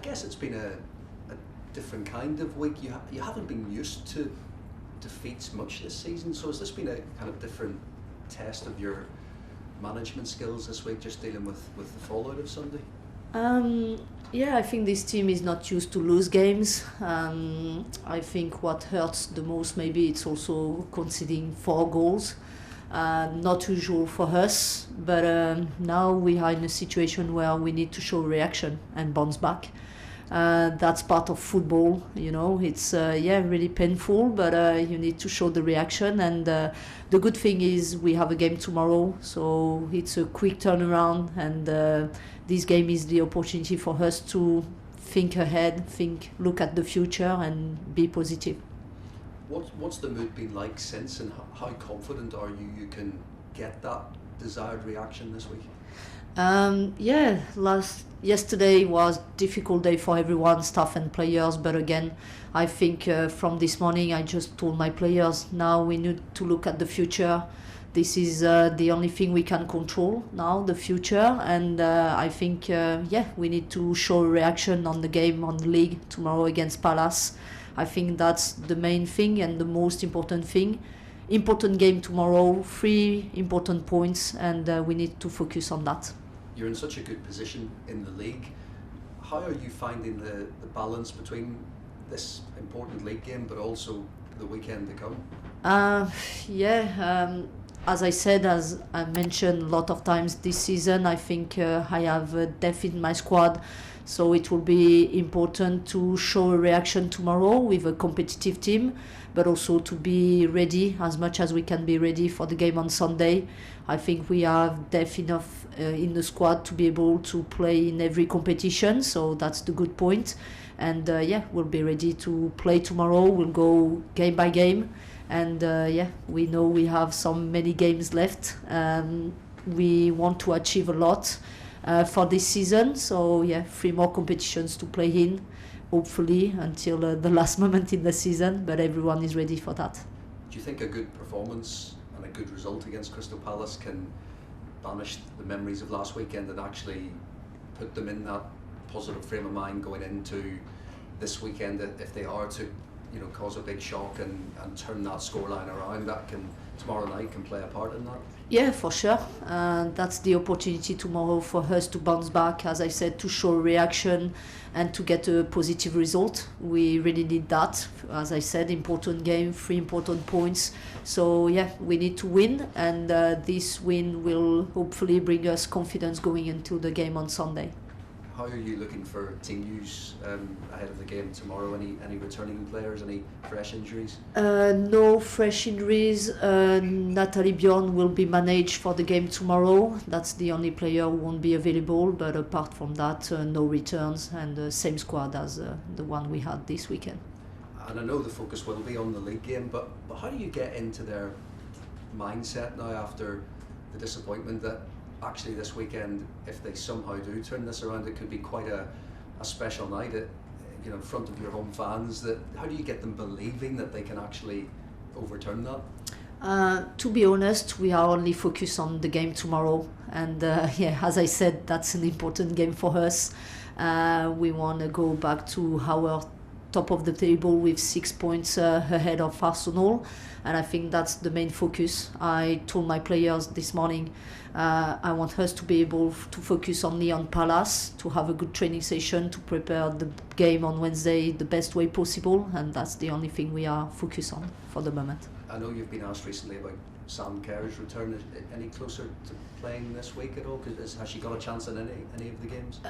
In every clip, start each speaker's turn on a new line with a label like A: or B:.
A: guess it's been a different kind of week. You haven't been used to defeats much this season, so has this been a kind of different test of your management skills this week, just dealing with the fallout of Sunday?
B: Yeah, I think this team is not used to lose games. I think what hurts the most maybe it's also conceding 4 goals. Not usual for us, but now we are in a situation where we need to show reaction and bounce back. That's part of football, it's really painful, but you need to show the reaction. And the good thing is we have a game tomorrow, so it's a quick turnaround, and this game is the opportunity for us to think ahead, look at the future and be positive.
A: What's the mood been like since, and how confident are you can get that desired reaction this week?
B: Yesterday was a difficult day for everyone, staff and players, but again, I think from this morning I just told my players, now we need to look at the future. This is the only thing we can control now, the future, and I think we need to show a reaction on the game, on the league tomorrow against Palace. I think that's the main thing and the most important thing. Important game tomorrow, 3 important points, and we need to focus on that.
A: You're in such a good position in the league. How are you finding the balance between this important league game but also the weekend to come?
B: As I said, as I mentioned a lot of times this season, I think I have depth in my squad, so it will be important to show a reaction tomorrow with a competitive team, but also to be ready as much as we can be ready for the game on Sunday. I think we have depth enough in the squad to be able to play in every competition, so that's the good point. And we'll be ready to play tomorrow. We'll go game by game, and we know we have many games left. We want to achieve a lot for this season, so 3 more competitions to play in, hopefully until the last moment in the season, but everyone is ready for that.
A: Do you think a good performance and a good result against Crystal Palace can banish the memories of last weekend and actually put them in that positive frame of mind going into this weekend, if they are to cause a big shock and turn that scoreline around, that can tomorrow night can play a part in that?
B: Yeah, for sure. That's the opportunity tomorrow for us to bounce back, as I said, to show reaction and to get a positive result. We really need that. As I said, important game, 3 important points. So we need to win, and this win will hopefully bring us confidence going into the game on Sunday.
A: How are you looking for team news ahead of the game tomorrow? Any returning players? Any fresh injuries?
B: No fresh injuries. Natalie Bjorn will be managed for the game tomorrow. That's the only player who won't be available. But apart from that, no returns, and the same squad as the one we had this weekend.
A: And I know the focus will be on the league game, but how do you get into their mindset now after the disappointment that actually this weekend, if they somehow do turn this around, it could be quite a special night in front of your home fans? How do you get them believing that they can actually overturn that?
B: To be honest, we are only focused on the game tomorrow, and as I said, that's an important game for us. We want to go back to our top of the table with 6 points ahead of Arsenal, and I think that's the main focus. I told my players this morning I want us to be able to focus only on Palace, to have a good training session, to prepare the game on Wednesday the best way possible, and that's the only thing we are focused on for the moment.
A: I know you've been asked recently about Sam Kerr's return. Any closer to playing this week at all? Has she got a chance in any of the games?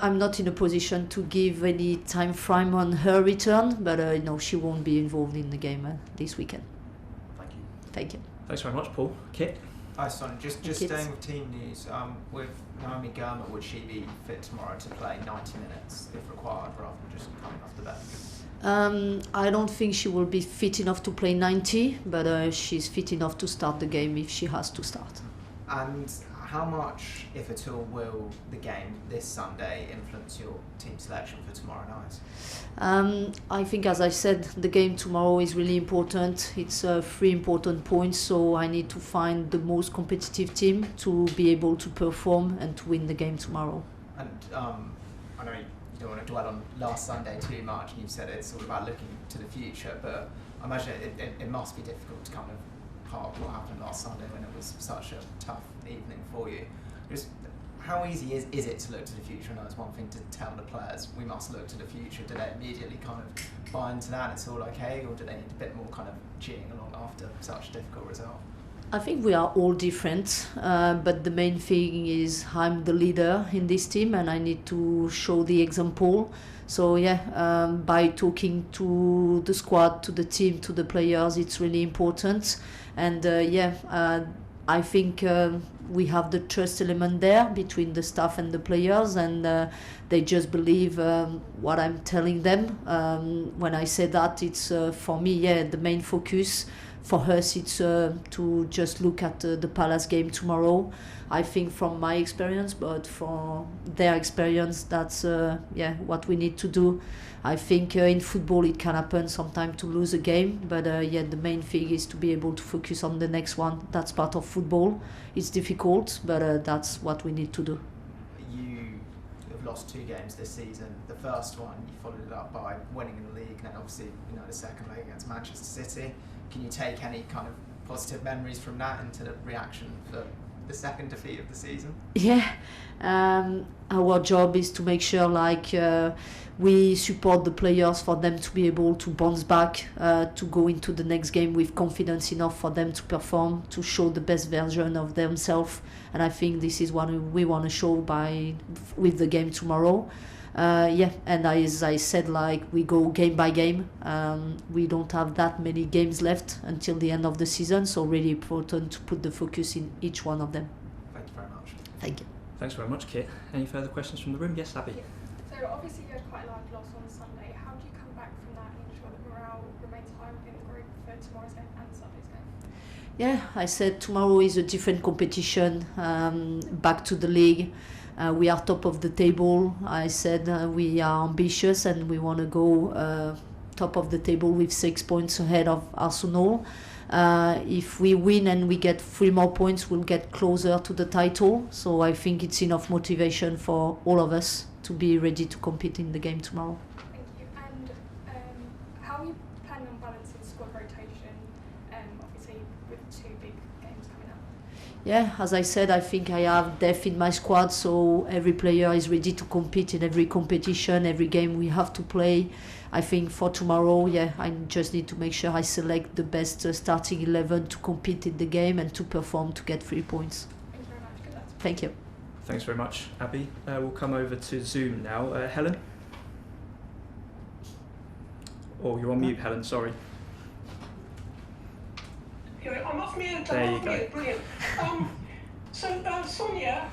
B: I'm not in a position to give any time frame on her return, but no, she won't be involved in the game this weekend.
A: Thank you.
B: Thank you.
C: Thanks very much, Paul. Kit?
D: Hi, Sonia. Just staying with team news, with Naomi Girma, would she be fit tomorrow to play 90 minutes if required, rather than just coming off the bench?
B: I don't think she will be fit enough to play 90, but she's fit enough to start the game if she has to start.
D: And how much, if at all, will the game this Sunday influence your team selection for tomorrow night?
B: I think, as I said, the game tomorrow is really important. It's 3 important points, so I need to find the most competitive team to be able to perform and to win the game tomorrow.
D: And I know you don't want to dwell on last Sunday too much, and you've said it's all about looking to the future, but I imagine it must be difficult to kind of park what happened last Sunday when it was such a tough evening for you. Just how easy is it to look to the future? I know it's one thing to tell the players, we must look to the future. Do they immediately kind of buy into that and it's all okay, or do they need a bit more kind of cheering along after such a difficult result?
B: I think we are all different, but the main thing is I'm the leader in this team and I need to show the example. So by talking to the squad, to the team, to the players, it's really important. And I think we have the trust element there between the staff and the players, and they just believe what I'm telling them. When I say that, it's for me, the main focus. For us, it's to just look at the Palace game tomorrow. I think from my experience, but for their experience, that's what we need to do. I think in football it can happen sometimes to lose a game, but the main thing is to be able to focus on the next one. That's part of football. It's difficult, but that's what we need to do.
D: You have lost 2 games this season. The first one, you followed it up by winning in the league, and then obviously the second leg against Manchester City. Can you take any kind of positive memories from that into the reaction for the second defeat of the season?
B: Our job is to make sure we support the players for them to be able to bounce back, to go into the next game with confidence enough for them to perform, to show the best version of themselves. And I think this is what we want to show with the game tomorrow. And as I said, we go game by game. We don't have that many games left until the end of the season, so really important to put the focus in each one of them.
D: Thank you very much.
B: Thank you.
C: Thanks very much, Kit. Any further questions from the room? Yes, Abby.
E: Yeah. So obviously you had quite a large loss on Sunday. How do you come back from that and ensure that morale remains high within the group for tomorrow's game and Sunday's game?
B: I said tomorrow is a different competition, back to the league. We are top of the table. I said we are ambitious and we want to go top of the table with 6 points ahead of Arsenal. If we win and we get 3 more points, we'll get closer to the title. So I think it's enough motivation for all of us to be ready to compete in the game tomorrow.
E: Thank you. And how are you planning on balancing squad rotation, obviously with 2 big games coming up?
B: As I said, I think I have depth in my squad, so every player is ready to compete in every competition, every game we have to play. I think for tomorrow, I just need to make sure I select the best starting 11 to compete in the game and to perform to get 3 points.
E: Thank you very much. Good luck.
B: Thank you.
C: Thanks very much, Abby. We'll come over to Zoom now. Helen? Oh, you're on mute, Helen, sorry.
F: I'm off mute.
C: There you go.
F: Brilliant. Sonia.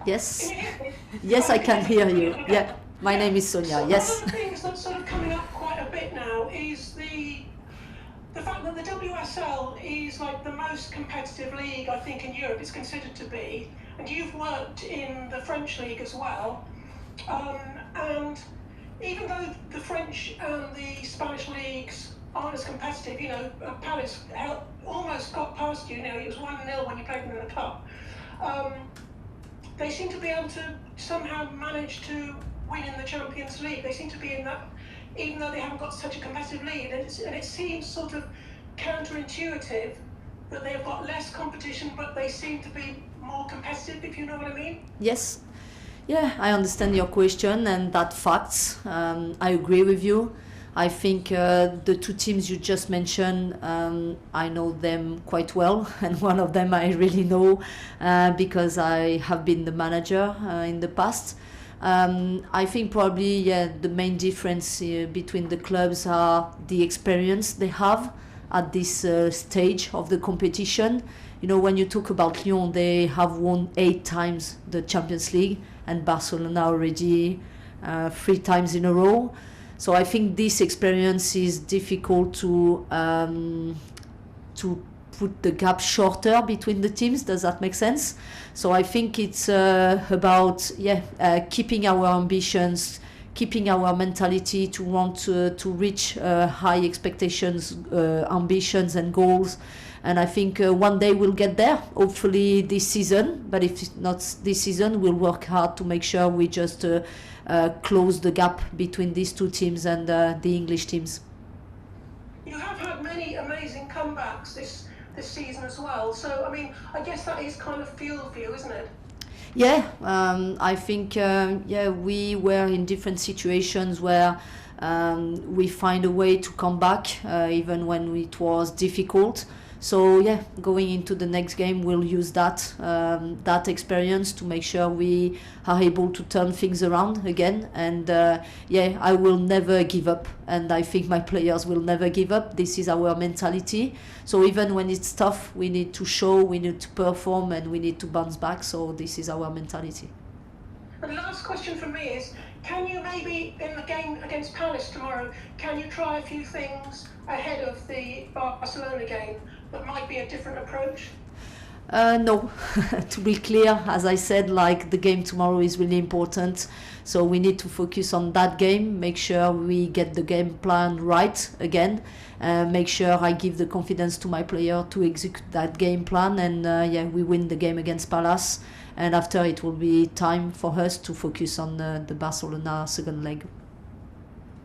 B: Yes.
F: Can you hear me?
B: Yes, I can hear you. Yeah, my name is Sonia. Yes.
F: One of the things that's sort of coming up quite a bit now is the fact that the WSL is like the most competitive league, I think, in Europe. It's considered to be, and you've worked in the French league as well. And even though the French and the Spanish leagues aren't as competitive, Palace almost got past you. It was 1-0 when you played them in the cup. They seem to be able to somehow manage to win in the Champions League. They seem to be in that, even though they haven't got such a competitive league. And it seems sort of counterintuitive that they've got less competition, but they seem to be more competitive, if you know what I mean.
B: Yes. I understand your question and that facts. I agree with you. I think the 2 teams you just mentioned, I know them quite well, and one of them I really know because I have been the manager in the past. I think probably the main difference between the clubs are the experience they have at this stage of the competition. When you talk about Lyon, they have won 8 times the Champions League, and Barcelona already 3 times in a row. So I think this experience is difficult to put the gap shorter between the teams. Does that make sense? So I think it's about keeping our ambitions, keeping our mentality to want to reach high expectations, ambitions and goals, and I think one day we'll get there, hopefully this season, but if not this season, we'll work hard to make sure we just close the gap between these two teams and the English teams.
F: You have had many amazing comebacks this season as well, so I mean, I guess that is kind of fuel for you, isn't it?
B: Yeah, I think we were in different situations where we find a way to come back even when it was difficult. So yeah, going into the next game, we'll use that experience to make sure we are able to turn things around again. And I will never give up, and I think my players will never give up. This is our mentality. So even when it's tough, we need to show, we need to perform, and we need to bounce back. So this is our mentality.
F: And the last question from me is, can you maybe, in the game against Palace tomorrow, can you try a few things ahead of the Barcelona game that might be a different approach?
B: No, to be clear, as I said, like the game tomorrow is really important. So we need to focus on that game, make sure we get the game plan right again, make sure I give the confidence to my player to execute that game plan, and we win the game against Palace. And after, it will be time for us to focus on the Barcelona second leg.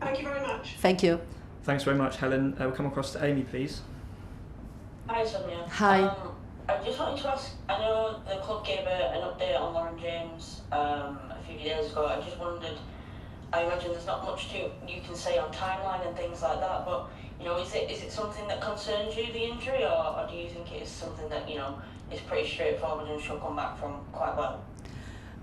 F: Thank you very much.
B: Thank you.
C: Thanks very much, Helen. We'll come across to Amy, please.
G: Hi, Sonia.
B: Hi.
G: I just wanted to ask, I know the club gave an update on Lauren James a few days ago. I just wondered, I imagine there's not much you can say on timeline and things like that, but is it something that concerns you, the injury, or do you think it is something that is pretty straightforward and she'll come back from quite well?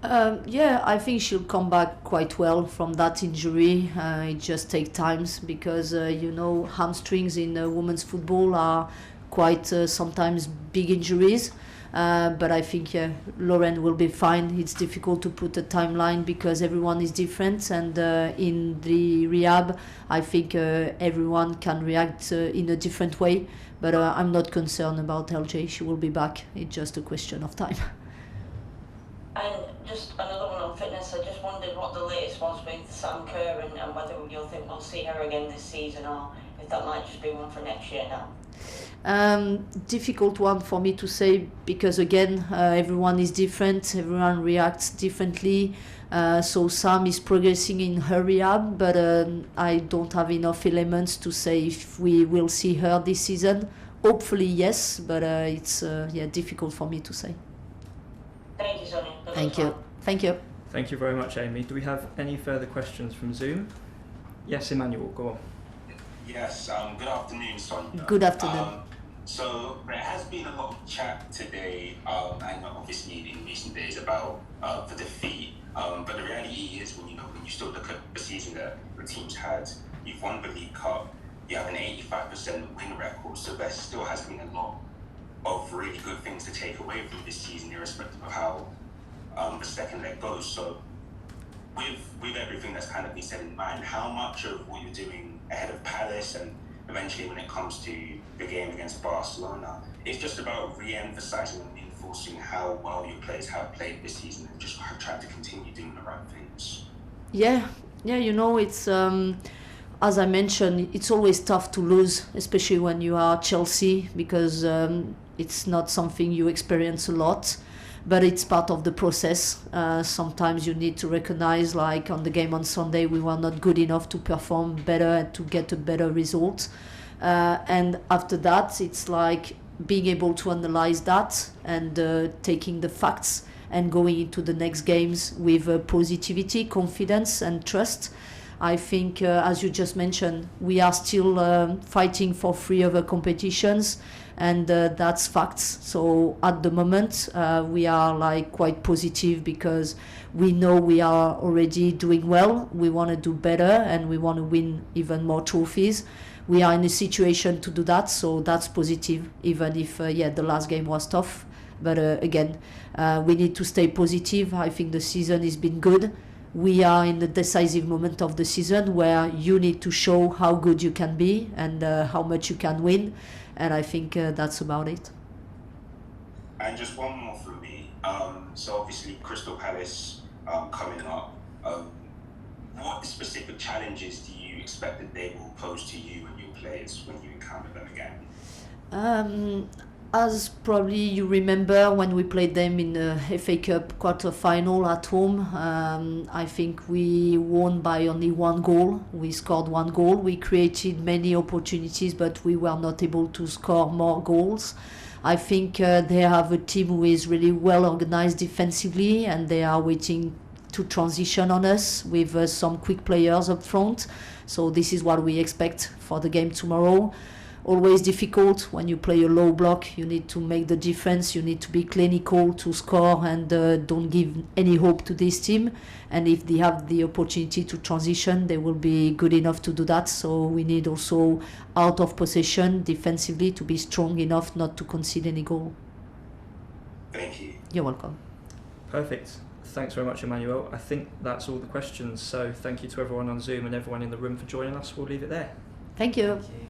B: I think she'll come back quite well from that injury. It just takes time because hamstrings in women's football are quite sometimes big injuries. But I think Lauren will be fine. It's difficult to put a timeline because everyone is different, and in the rehab I think everyone can react in a different way, but I'm not concerned about LJ. She will be back. It's just a question of time.
G: And just another one on fitness, I just wondered what the latest was with Sam Kerr and whether you'll think we'll see her again this season, or if that might just be one for next year now.
B: Difficult one for me to say because again everyone is different, everyone reacts differently, so Sam is progressing in her rehab, but I don't have enough elements to say if we will see her this season. Hopefully yes, but it's difficult for me to say.
G: Thank you, Sonia.
B: Thank you. Thank you.
C: Thank you very much, Amy. Do we have any further questions from Zoom? Yes, Emmanuel, go on.
H: Yes, good afternoon, Sonia.
B: Good afternoon.
H: So there has been a lot of chat today, and obviously in recent days about the defeat. But the reality is, when you still look at the season that the teams had, you've won the League Cup, you have an 85% win record. So there still has been a lot of really good things to take away from this season, irrespective of how the second leg goes. So with everything that's kind of been said in mind, how much of what you're doing ahead of Palace and eventually when it comes to the game against Barcelona, it's just about re-emphasising and reinforcing how well your players have played this season and just trying to continue doing the right things?
B: Yeah, it's as I mentioned, it's always tough to lose, especially when you are Chelsea, because it's not something you experience a lot, but it's part of the process. Sometimes you need to recognize, like on the game on Sunday, we were not good enough to perform better and to get a better result. And after that, it's like being able to analyze that and taking the facts and going into the next games with positivity, confidence and trust. I think, as you just mentioned, we are still fighting for 3 other competitions, and that's facts. So at the moment, we are like quite positive because we know we are already doing well. We want to do better, and we want to win even more trophies. We are in a situation to do that, so that's positive, even if the last game was tough. But again, we need to stay positive. I think the season has been good. We are in the decisive moment of the season where you need to show how good you can be and how much you can win, and I think that's about it.
H: And just one more from me. So obviously Crystal Palace coming up. What specific challenges do you expect that they will pose to you and your players when you encounter them again?
B: As probably you remember when we played them in the FA Cup quarter-final at home, I think we won by only 1 goal. We scored 1 goal. We created many opportunities, but we were not able to score more goals. I think they have a team who is really well organized defensively, and they are waiting to transition on us with some quick players up front. So this is what we expect for the game tomorrow. Always difficult when you play a low block. You need to make the difference. You need to be clinical to score, and don't give any hope to this team. And if they have the opportunity to transition, they will be good enough to do that. So we need also out of possession defensively to be strong enough not to concede any goal.
H: Thank you.
B: You're welcome.
C: Perfect. Thanks very much, Emmanuel. I think that's all the questions. So thank you to everyone on Zoom and everyone in the room for joining us. We'll leave it there.
B: Thank you.
D: Thank you.